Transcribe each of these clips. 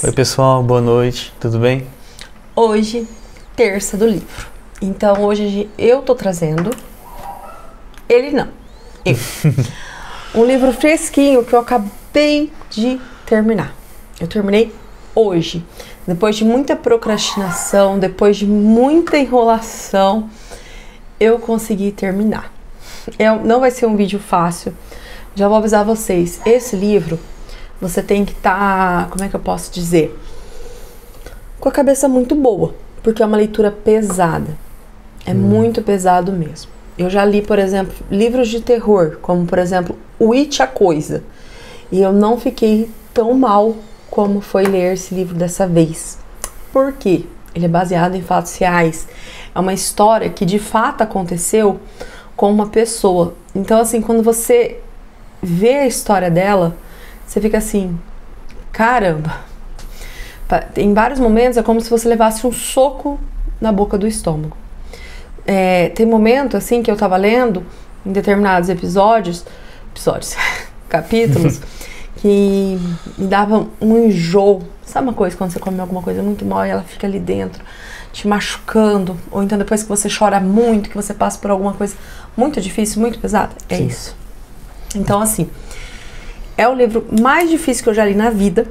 Oi pessoal, boa noite, tudo bem? Hoje, terça do livro. Então hoje eu tô trazendo, ele não, eu. Um livro fresquinho que eu acabei de terminar. Eu terminei hoje, depois de muita procrastinação, depois de muita enrolação, eu consegui terminar. Não vai ser um vídeo fácil, já vou avisar vocês, esse livro você tem que estar, como é que eu posso dizer, com a cabeça muito boa, porque é uma leitura pesada, é muito pesado mesmo. Eu já li, por exemplo, livros de terror, como por exemplo, O It, a Coisa, e eu não fiquei tão mal como foi ler esse livro dessa vez. Por quê? Ele é baseado em fatos reais, é uma história que de fato aconteceu com uma pessoa. Então assim, quando você vê a história dela, você fica assim, caramba. Em vários momentos é como se você levasse um soco na boca do estômago. Tem momento assim que eu tava lendo em determinados episódios, capítulos, que me dava um enjoo. Sabe uma coisa, quando você come alguma coisa muito mal e ela fica ali dentro, te machucando, ou então depois que você chora muito, que você passa por alguma coisa muito difícil, muito pesada? É Sim. isso. Então assim, é o livro mais difícil que eu já li na vida,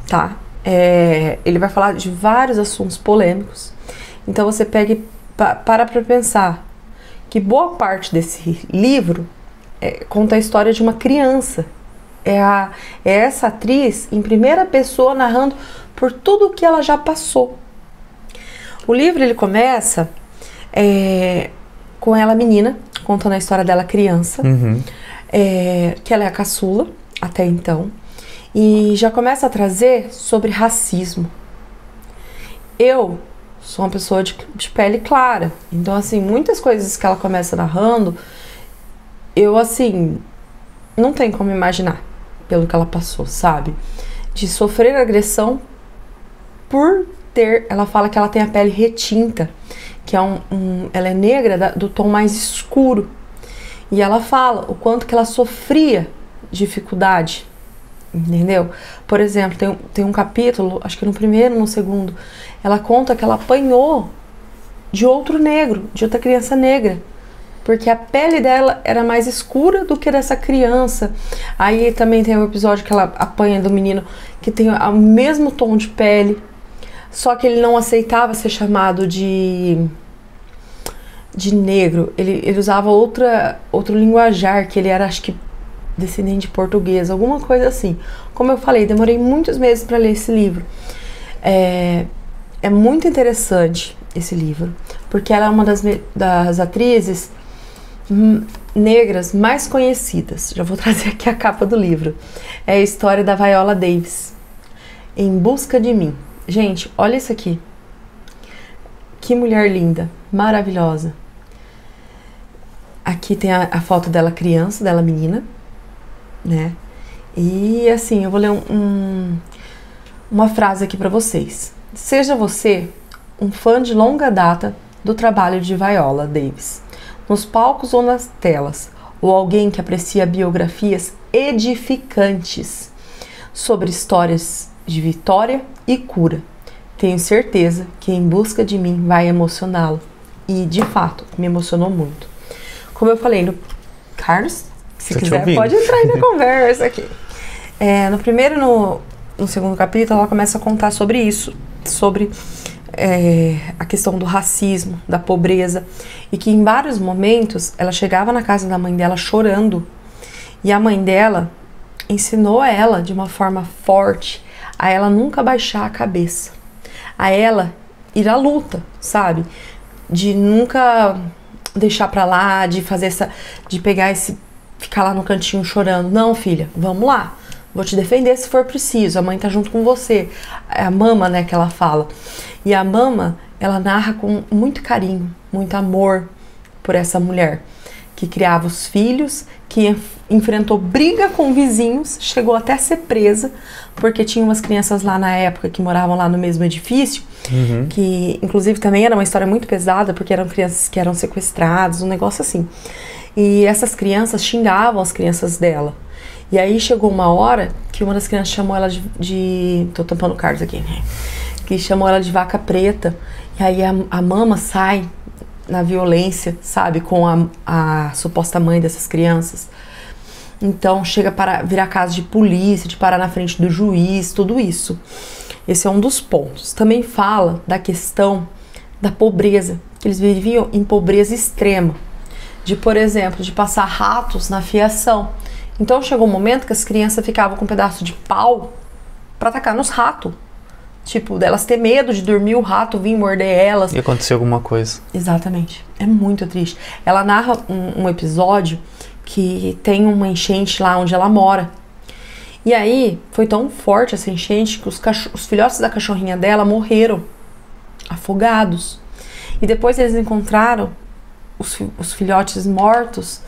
tá? Ele vai falar de vários assuntos polêmicos. Então você pega e para pensar que boa parte desse livro conta a história de uma criança. É essa atriz em primeira pessoa narrando por tudo o que ela já passou. O livro ele começa com ela menina, contando a história dela criança, que ela é a caçula até então, e já começa a trazer sobre racismo. Eu sou uma pessoa de pele clara, então assim, muitas coisas que ela começa narrando, eu assim, não tem como imaginar pelo que ela passou, sabe? De sofrer agressão por ter, ela fala que ela tem a pele retinta, que ela é negra do tom mais escuro, e ela fala o quanto que ela sofria dificuldade, entendeu? Por exemplo, tem um capítulo, acho que no primeiro, no segundo, ela conta que ela apanhou de outro negro, de outra criança negra, porque a pele dela era mais escura do que dessa criança. Aí também tem um episódio que ela apanha do menino que tem o mesmo tom de pele, só que ele não aceitava ser chamado de negro, ele usava outro linguajar, que ele era, acho que, descendente de português, alguma coisa assim. Como eu falei, demorei muitos meses para ler esse livro. É muito interessante esse livro, porque ela é uma das atrizes negras mais conhecidas. Já vou trazer aqui a capa do livro. É a história da Viola Davis, Em Busca de Mim. Gente, olha isso aqui. Que mulher linda, maravilhosa. Aqui tem a foto dela criança, dela menina, né? E assim, eu vou ler uma frase aqui para vocês. Seja você um fã de longa data do trabalho de Viola Davis, nos palcos ou nas telas, ou alguém que aprecia biografias edificantes sobre histórias de vitória e cura, tenho certeza que Em Busca de Mim vai emocioná-lo. E de fato, me emocionou muito. Como eu falei, Carlos, se quiser, pode entrar aí na conversa aqui. No primeiro e no segundo capítulo, ela começa a contar sobre isso, sobre a questão do racismo, da pobreza, e que em vários momentos ela chegava na casa da mãe dela chorando, e a mãe dela ensinou ela de uma forma forte a ela nunca baixar a cabeça, a ela ir à luta, sabe? De nunca deixar pra lá, de ficar lá no cantinho chorando. Não, filha, vamos lá, vou te defender se for preciso, a mãe tá junto com você. É a mama, né, que ela fala. E a mama, ela narra com muito carinho, muito amor por essa mulher que criava os filhos, que enfrentou briga com vizinhos, chegou até a ser presa, porque tinha umas crianças lá na época que moravam lá no mesmo edifício, que inclusive também era uma história muito pesada, porque eram crianças que eram sequestradas, um negócio assim. E essas crianças xingavam as crianças dela. E aí chegou uma hora que uma das crianças chamou ela tô tampando cards aqui, né? Que chamou ela de vaca preta. E aí a mama sai na violência, sabe? Com a suposta mãe dessas crianças. Então chega para virar caso de polícia, de parar na frente do juiz, tudo isso. Esse é um dos pontos. Também fala da questão da pobreza. Eles viviam em pobreza extrema. De, por exemplo, de passar ratos na fiação. Então chegou um momento que as crianças ficavam com um pedaço de pau para atacar nos ratos. Tipo, delas ter medo de dormir, o rato vir morder elas. E acontecer alguma coisa. Exatamente. É muito triste. Ela narra um episódio que tem uma enchente lá onde ela mora. E aí, foi tão forte essa enchente que os filhotes da cachorrinha dela morreram afogados. E depois eles encontraram os filhotes mortos,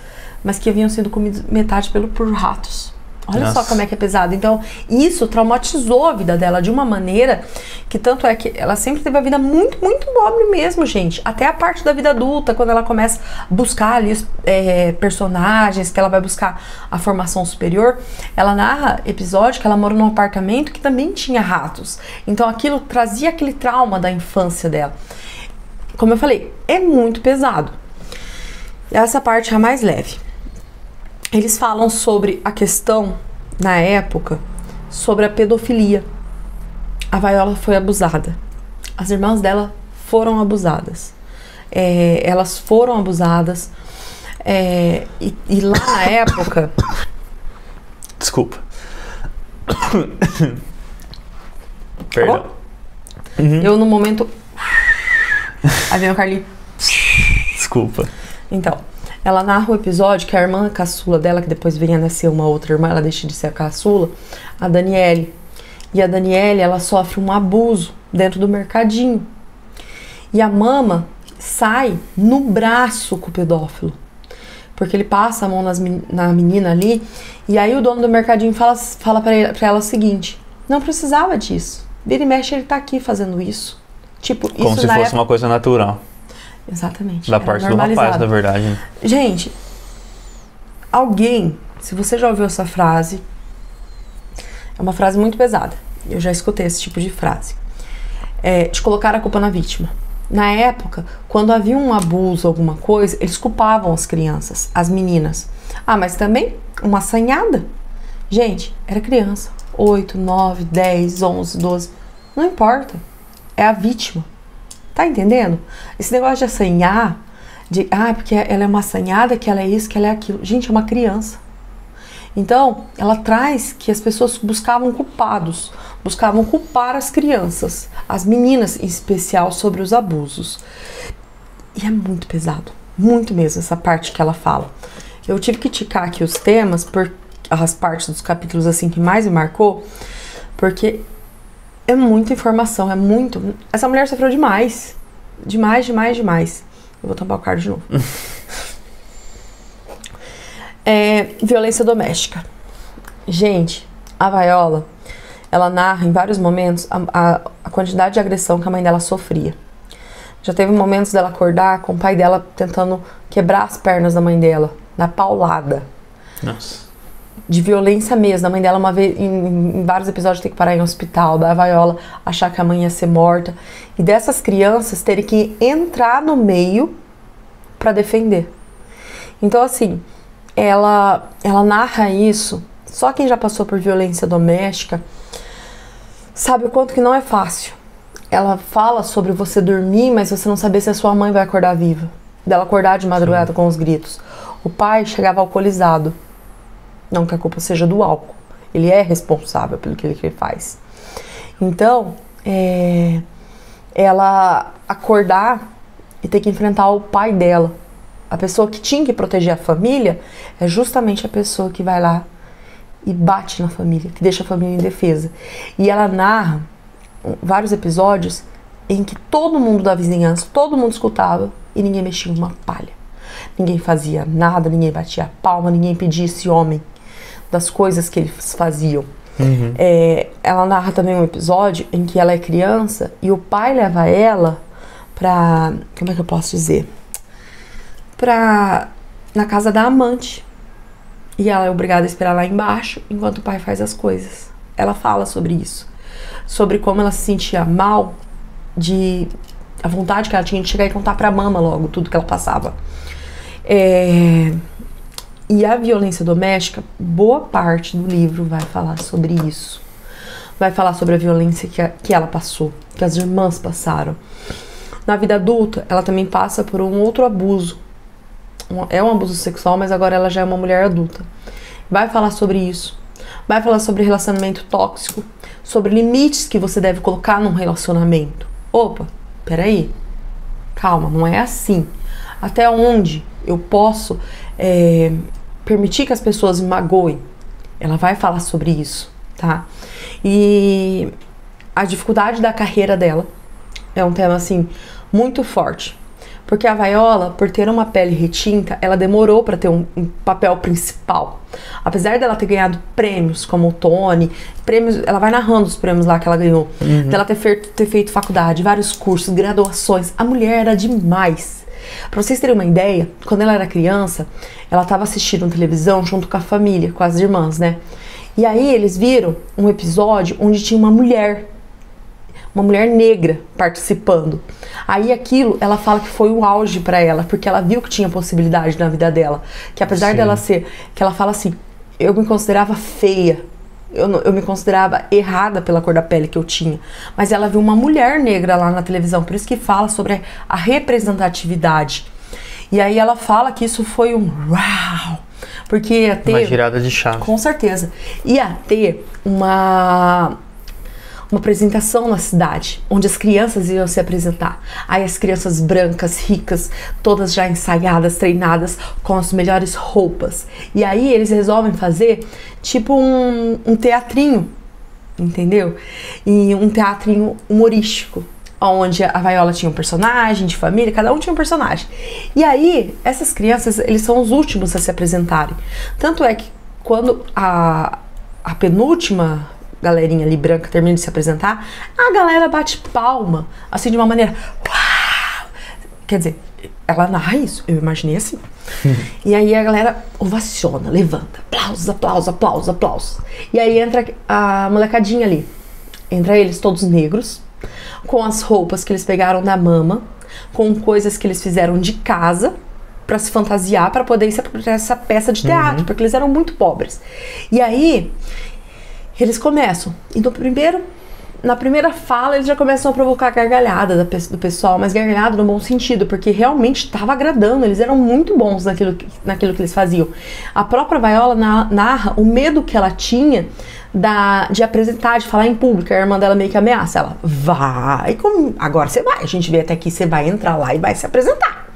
mas que haviam sido comidos metade por ratos. Olha Nossa. só como é que é pesado. Então, isso traumatizou a vida dela de uma maneira que tanto é que ela sempre teve a vida muito, muito pobre mesmo, gente. Até a parte da vida adulta, quando ela começa a buscar ali os personagens, que ela vai buscar a formação superior, ela narra episódio que ela mora num apartamento que também tinha ratos. Então, aquilo trazia aquele trauma da infância dela. Como eu falei, é muito pesado. Essa parte é a mais leve. Eles falam sobre a questão, na época, sobre a pedofilia. A Viola foi abusada. As irmãs dela foram abusadas. Elas foram abusadas. E lá na época... Desculpa. Perdão. Eu, no momento... Aí vem o Carlinhos. Desculpa. Então, ela narra o episódio que a irmã caçula dela, que depois vinha nascer uma outra irmã, ela deixa de ser a caçula, a Daniele. E a Daniele, ela sofre um abuso dentro do mercadinho. E a mama sai no braço com o pedófilo. Porque ele passa a mão na menina ali, e aí o dono do mercadinho fala pra ela o seguinte: não precisava disso. Vira e mexe, ele tá aqui fazendo isso. Tipo, Como isso se na fosse época... uma coisa natural. Exatamente. Da era parte do rapaz, normalizado. na verdade. Gente, alguém, se você já ouviu essa frase, é uma frase muito pesada. Eu já escutei esse tipo de frase. De colocar a culpa na vítima. Na época, quando havia um abuso, alguma coisa, eles culpavam as crianças, as meninas. Ah, mas também uma assanhada. Gente, era criança. 8, 9, 10, 11, 12. Não importa. É a vítima. Tá entendendo? Esse negócio de assanhar, porque ela é uma assanhada, que ela é isso, que ela é aquilo. Gente, é uma criança. Então, ela traz que as pessoas buscavam culpados, buscavam culpar as crianças, as meninas em especial, sobre os abusos. E é muito pesado, muito mesmo, essa parte que ela fala. Eu tive que ticar aqui os temas, as partes dos capítulos assim que mais me marcou, porque é muita informação, é muito... Essa mulher sofreu demais. Demais, demais, demais. Eu vou tampar o card de novo. Violência doméstica. Gente, a Viola, ela narra em vários momentos a quantidade de agressão que a mãe dela sofria. Já teve momentos dela acordar com o pai dela tentando quebrar as pernas da mãe dela, na paulada. Nossa. De violência mesmo. A mãe dela, uma vez, em vários episódios, tem que parar em um hospital, da Viola achar que a mãe ia ser morta. E dessas crianças terem que entrar no meio para defender. Então, assim, ela narra isso. Só quem já passou por violência doméstica sabe o quanto que não é fácil. Ela fala sobre você dormir, mas você não saber se a sua mãe vai acordar viva. Dela acordar de madrugada com os gritos. O pai chegava alcoolizado. Não que a culpa seja do álcool. Ele é responsável pelo que ele faz. Então, ela acordar e ter que enfrentar o pai dela. A pessoa que tinha que proteger a família é justamente a pessoa que vai lá e bate na família, que deixa a família indefesa. E ela narra vários episódios em que todo mundo da vizinhança, todo mundo escutava e ninguém mexia uma palha. Ninguém fazia nada, ninguém batia a palma, ninguém pedia esse homem das coisas que eles faziam. Uhum. Ela narra também um episódio em que ela é criança e o pai leva ela pra... Como é que eu posso dizer? Na casa da amante. E ela é obrigada a esperar lá embaixo enquanto o pai faz as coisas. Ela fala sobre isso. Sobre como ela se sentia mal, a vontade que ela tinha de chegar e contar pra mama logo tudo que ela passava. E a violência doméstica, boa parte do livro vai falar sobre isso. Vai falar sobre a violência que ela passou, que as irmãs passaram. Na vida adulta, ela também passa por um outro abuso. É um abuso sexual, mas agora ela já é uma mulher adulta. Vai falar sobre isso. Vai falar sobre relacionamento tóxico, sobre limites que você deve colocar num relacionamento. Opa, peraí, calma, não é assim. Até onde eu posso permitir que as pessoas me magoem? Ela vai falar sobre isso, tá? E a dificuldade da carreira dela é um tema, assim, muito forte. Porque a Viola, por ter uma pele retinta, ela demorou para ter um papel principal. Apesar dela ter ganhado prêmios, como o Tony, ela vai narrando os prêmios lá que ela ganhou. Dela ter feito faculdade, vários cursos, graduações. A mulher era demais. Pra vocês terem uma ideia, quando ela era criança, ela estava assistindo televisão junto com a família, com as irmãs, né? E aí eles viram um episódio onde tinha uma mulher negra participando. Aí aquilo, ela fala que foi um auge pra ela, porque ela viu que tinha possibilidade na vida dela. Que apesar dela ser, que ela fala assim, eu me considerava feia, eu me considerava errada pela cor da pele que eu tinha. Mas ela viu uma mulher negra lá na televisão, por isso que fala sobre a representatividade. E aí ela fala que isso foi um uau, porque ia ter... Uma girada de chave. Com certeza. Ia ter uma apresentação na cidade, onde as crianças iam se apresentar. Aí as crianças brancas, ricas, todas já ensaiadas, treinadas, com as melhores roupas. E aí eles resolvem fazer tipo um teatrinho, entendeu? E um teatrinho humorístico, onde a Viola tinha um personagem de família, cada um tinha um personagem. E aí, essas crianças, eles são os últimos a se apresentarem. Tanto é que quando a penúltima galerinha ali branca termina de se apresentar, a galera bate palma, assim, de uma maneira... Uau! Quer dizer, ela narra isso, eu imaginei assim. E aí a galera ovaciona, levanta, aplausos, aplausos, aplausos, aplausos. E aí entra a molecadinha ali. Entra eles todos negros, com as roupas que eles pegaram da mama, com coisas que eles fizeram de casa, pra se fantasiar, pra poder ir pra essa peça de teatro, porque eles eram muito pobres. E aí... eles começam, e na primeira fala eles já começam a provocar gargalhada do pessoal, mas gargalhada no bom sentido, porque realmente estava agradando, eles eram muito bons naquilo que eles faziam. A própria Viola narra o medo que ela tinha de apresentar, de falar em público. A irmã dela meio que ameaça, ela vai, agora você vai, a gente veio até aqui, você vai entrar lá e vai se apresentar.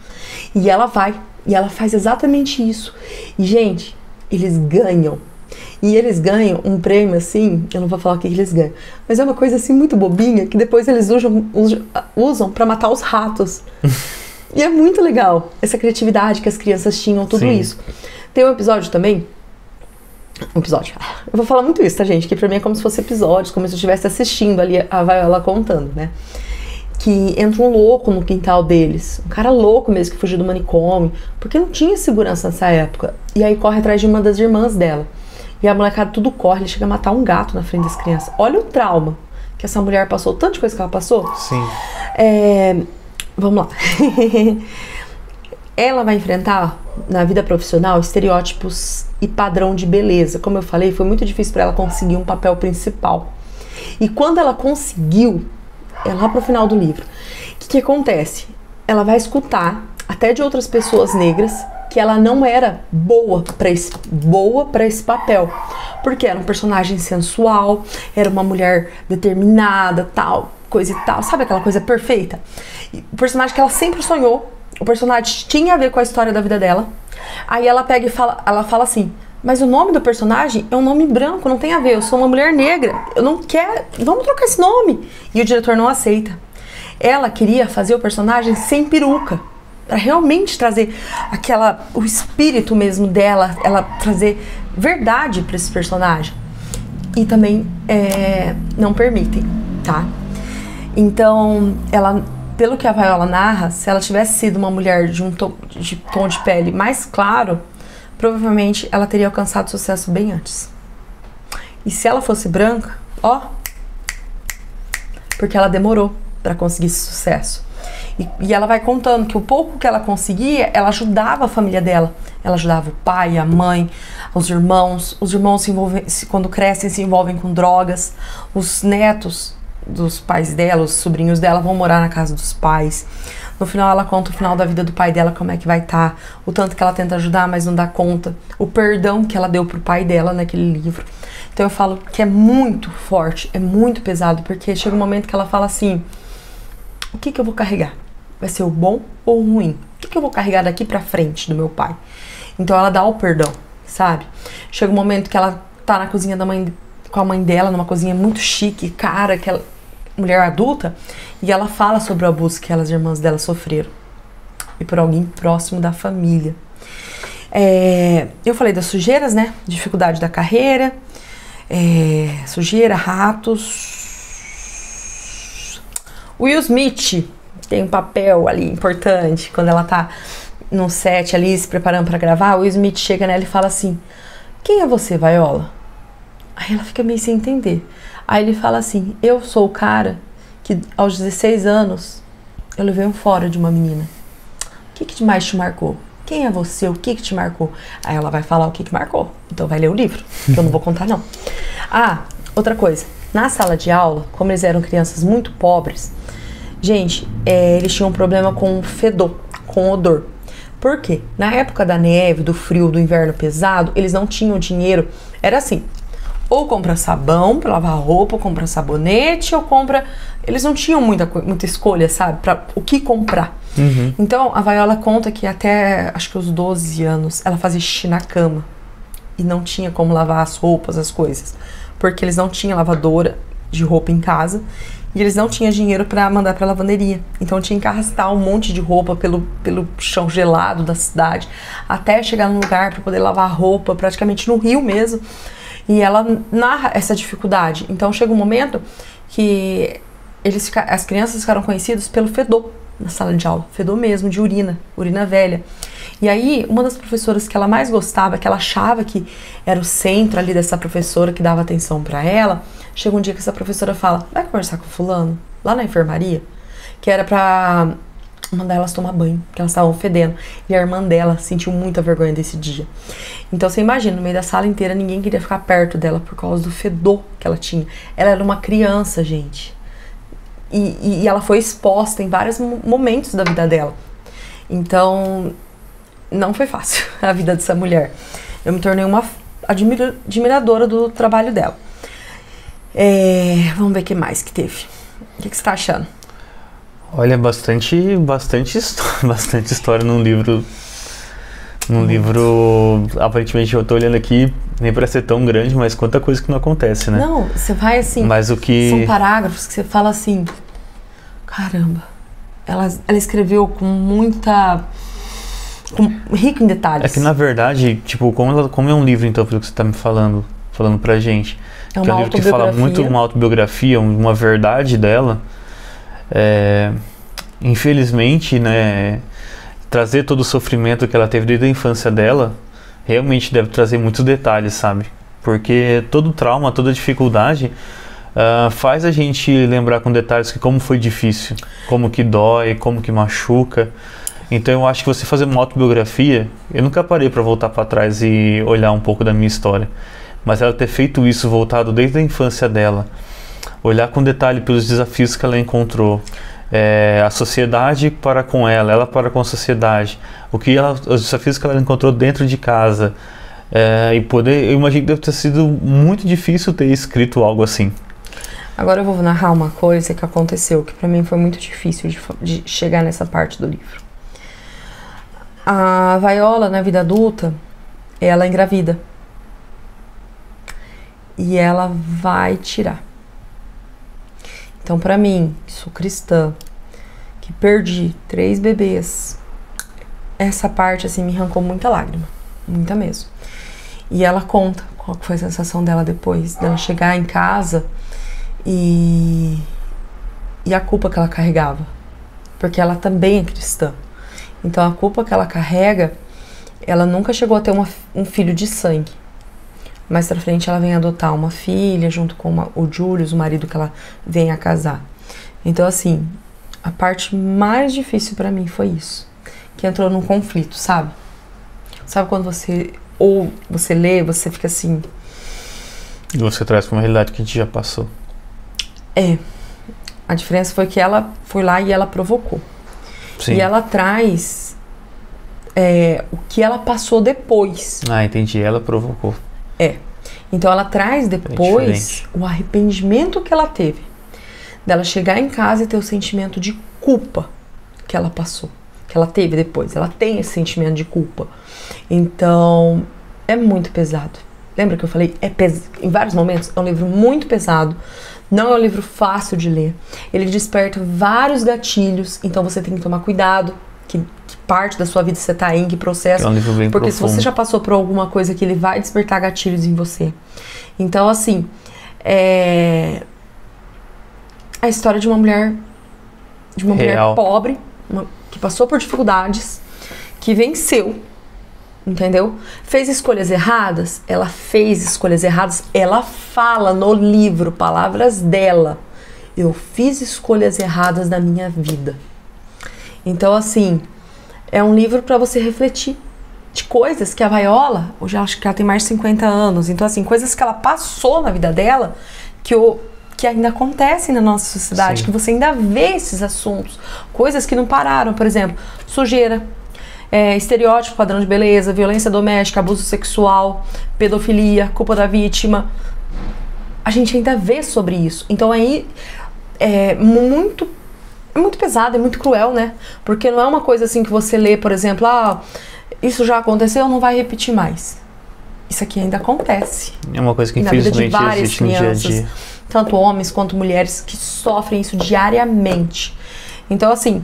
E ela vai, e ela faz exatamente isso. E gente, eles ganham. E eles ganham um prêmio assim, eu não vou falar o que eles ganham, mas é uma coisa assim muito bobinha, que depois eles usam pra matar os ratos. E é muito legal essa criatividade que as crianças tinham, tudo isso. Tem um episódio também, eu vou falar muito isso, tá, gente? Que pra mim é como se fosse episódios, como se eu estivesse assistindo ali a Viola contando, né? Que entra um louco no quintal deles, um cara louco mesmo, que fugiu do manicômio, porque não tinha segurança nessa época. E aí corre atrás de uma das irmãs dela. E a molecada tudo corre, ele chega a matar um gato na frente das crianças. Olha o trauma que essa mulher passou, tanta coisa que ela passou. Sim. Vamos lá. Ela vai enfrentar, na vida profissional, estereótipos e padrão de beleza. Como eu falei, foi muito difícil para ela conseguir um papel principal. E quando ela conseguiu, é lá pro final do livro, o que acontece? Ela vai escutar, até de outras pessoas negras, que ela não era boa para esse papel, porque era um personagem sensual, era uma mulher determinada, tal, coisa e tal, sabe aquela coisa perfeita? E o personagem que ela sempre sonhou, o personagem tinha a ver com a história da vida dela. Aí ela pega e ela fala assim, mas o nome do personagem é um nome branco, não tem a ver, eu sou uma mulher negra, eu não quero, vamos trocar esse nome. E o diretor não aceita. Ela queria fazer o personagem sem peruca, para realmente trazer o espírito mesmo dela, ela trazer verdade para esse personagem. E também não permitem, tá? Então, ela, pelo que a Viola narra, se ela tivesse sido uma mulher de tom de pele mais claro, provavelmente ela teria alcançado sucesso bem antes. E se ela fosse branca, ó, porque ela demorou para conseguir esse sucesso. E ela vai contando que o pouco que ela conseguia, ela ajudava a família dela. Ela ajudava o pai, a mãe, os irmãos. Os irmãos quando crescem, se envolvem com drogas. Os netos dos pais dela, os sobrinhos dela, vão morar na casa dos pais. No final, ela conta o final da vida do pai dela, como é que vai estar. O tanto que ela tenta ajudar, mas não dá conta. O perdão que ela deu pro pai dela naquele livro. Então eu falo que é muito forte, é muito pesado, porque chega um momento que ela fala assim: o que eu vou carregar? Vai ser o bom ou o ruim? O que eu vou carregar daqui pra frente do meu pai? Então ela dá o perdão, sabe? Chega um momento que ela tá na cozinha com a mãe dela, numa cozinha muito chique, cara, aquela mulher adulta, e ela fala sobre o abuso que as irmãs dela sofreram. E por alguém próximo da família. Eu falei das sujeiras, né? Dificuldade da carreira, sujeira, ratos. Will Smith tem um papel ali importante quando ela tá no set ali se preparando pra gravar. O Will Smith chega nela e fala assim: quem é você, Viola? Aí ela fica meio sem entender. Aí ele fala assim: eu sou o cara que aos 16 anos eu levei um fora de uma menina. O que mais te marcou? Quem é você? O que te marcou? Aí ela vai falar o que marcou. Então vai ler o livro, que eu não vou contar não. Ah, outra coisa. Na sala de aula, como eles eram crianças muito pobres, gente, eles tinham um problema com fedor, com odor. Por quê? Na época da neve, do frio, do inverno pesado, eles não tinham dinheiro. Era assim: ou compra sabão pra lavar roupa, ou compra sabonete, ou compra... Eles não tinham muita escolha, sabe? Pra o que comprar. Uhum. Então, a Viola conta que até, acho que os 12 anos, ela fazia xixi na cama. E não tinha como lavar as roupas, as coisas. Porque eles não tinham lavadora de roupa em casa. E eles não tinham dinheiro pra mandar pra lavanderia. Então tinha que arrastar um monte de roupa pelo chão gelado da cidade, até chegar num lugar pra poder lavar a roupa, praticamente no rio mesmo. E ela narra essa dificuldade. Então chega um momento que as crianças ficaram conhecidas pelo fedor na sala de aula. Fedor mesmo, de urina velha. E aí, uma das professoras que ela mais gostava, que ela achava que era o centro ali dessa professora, que dava atenção pra ela, chega um dia que essa professora fala: vai conversar com fulano, lá na enfermaria, que era pra mandar elas tomar banho, porque elas estavam fedendo. E a irmã dela sentiu muita vergonha desse dia. Então você imagina, no meio da sala inteira, ninguém queria ficar perto dela por causa do fedor que ela tinha. Ela era uma criança, gente. E ela foi exposta em vários momentos da vida dela. Então, não foi fácil a vida dessa mulher. Eu me tornei uma admiradora do trabalho dela. Vamos ver o que mais que teve. O que você está achando? Olha, bastante história num livro. Aparentemente, eu tô olhando aqui, nem parece ser tão grande, mas quanta coisa que não acontece, né? Não, você vai assim, mas o que... são parágrafos que você fala assim: caramba, ela escreveu rico em detalhes. É que na verdade, tipo, como é um livro, então, pelo que você tá me falando pra gente, é que é um livro que fala muito uma autobiografia, uma verdade dela, infelizmente, né, trazer todo o sofrimento que ela teve desde a infância dela, realmente deve trazer muitos detalhes, sabe? Porque todo trauma, toda dificuldade faz a gente lembrar com detalhes que como foi difícil, como que dói, como que machuca. Então eu acho que você fazer uma autobiografia, eu nunca parei para voltar para trás e olhar um pouco da minha história, mas ela ter feito isso voltado desde a infância dela, olhar com detalhe pelos desafios que ela encontrou, a sociedade para com ela para com a sociedade, os desafios que ela encontrou dentro de casa, eu imagino que deve ter sido muito difícil ter escrito algo assim. Agora eu vou narrar uma coisa que aconteceu, que pra mim foi muito difícil de chegar nessa parte do livro. A Viola, na vida adulta, ela engravida. E ela vai tirar. Então, pra mim, que sou cristã, que perdi 3 bebês, essa parte, assim, me arrancou muita lágrima. Muita mesmo. E ela conta qual foi a sensação dela depois, dela chegar em casa e a culpa que ela carregava. Porque ela também é cristã. Então, a culpa que ela carrega ela nunca chegou a ter um filho de sangue. Mais pra frente ela vem adotar uma filha junto com o Julius, o marido que ela vem a casar. Então assim, a parte mais difícil pra mim foi isso. Que entrou num conflito, sabe? Sabe quando você lê, você fica assim... E você traz pra uma realidade que a gente já passou. A diferença foi que ela foi lá e ela provocou. Sim. E ela traz o que ela passou depois. Ah, entendi. Ela provocou. Então ela traz depois o arrependimento que ela teve. Dela chegar em casa e ter o sentimento de culpa que ela passou. Que ela teve depois. Ela tem esse sentimento de culpa. Então, é muito pesado. Lembra que eu falei? Em vários momentos, é um livro muito pesado. Não é um livro fácil de ler. Ele desperta vários gatilhos. Então você tem que tomar cuidado. Que parte da sua vida você tá em que processo. É um livro bem porque profundo. Se você já passou por alguma coisa que ele vai despertar gatilhos em você. Então, assim, a história de uma mulher Real. pobre, que passou por dificuldades, que venceu, entendeu? Fez escolhas erradas, ela fez escolhas erradas, ela fala no livro, palavras dela, eu fiz escolhas erradas na minha vida. Então, assim, é um livro para você refletir de coisas que a Viola, hoje eu acho que ela tem mais de 50 anos, então assim, coisas que ela passou na vida dela, que ainda acontecem na nossa sociedade, Sim. que você ainda vê esses assuntos, coisas que não pararam, por exemplo, sujeira, estereótipo, padrão de beleza, violência doméstica, abuso sexual, pedofilia, culpa da vítima, a gente ainda vê sobre isso. Então aí é muito pesado, é muito cruel, né? Porque não é uma coisa assim que você lê, por exemplo, isso já aconteceu, não vai repetir mais. Isso aqui ainda acontece. É uma coisa que na vida de infelizmente várias existe no dia a crianças, dia. tanto homens quanto mulheres que sofrem isso diariamente. Então, assim,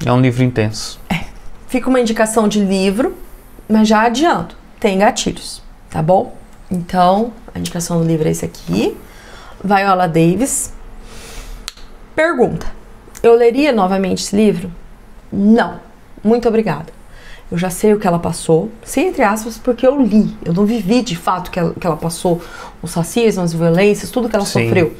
É um livro intenso. fica uma indicação de livro, mas já adianto, tem gatilhos, tá bom? Então, a indicação do livro é esse aqui, Viola Davis. Pergunta: eu leria novamente esse livro? Não, muito obrigada. Eu já sei o que ela passou, sei entre aspas, porque eu li. Eu não vivi de fato que ela passou, os racismos, as violências, tudo que ela Sim. sofreu.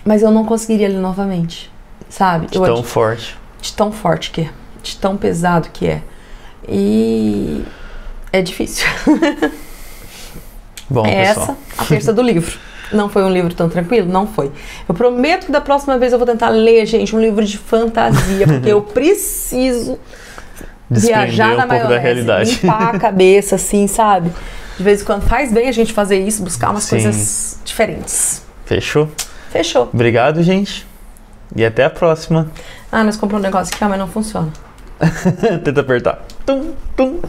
Mas eu não conseguiria ler novamente, sabe? De tão forte. De tão forte que é, de tão pesado que é. E é difícil. Bom, pessoal. Essa a terça do livro. Não foi um livro tão tranquilo? Não foi. Eu prometo que da próxima vez eu vou tentar ler, gente, um livro de fantasia, porque eu preciso viajar na pouco da realidade. limpar a cabeça, assim, sabe? De vez em quando faz bem a gente fazer isso, buscar umas Sim. coisas diferentes. Fechou? Fechou. Obrigado, gente. E até a próxima. Nós compramos um negócio aqui, mas não funciona. Tenta apertar. Tum, tum.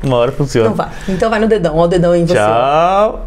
Uma hora funciona. Não vai. Então vai no dedão. Ó o dedão aí em você. Tchau.